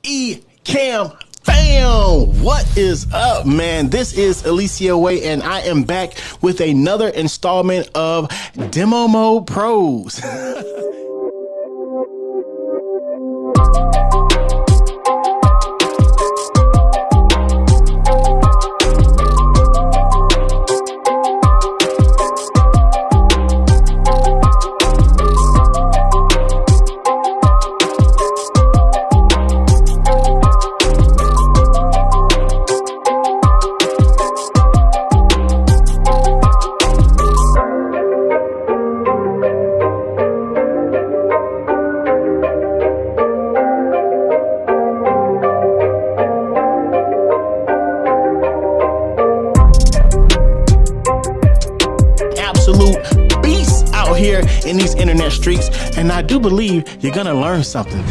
Ecamm fam, what is up, man? This is Alicia Way, and I am back with another installment of Demo Mode Pros. Absolute beasts out here in these internet streets, and I do believe you're gonna learn something.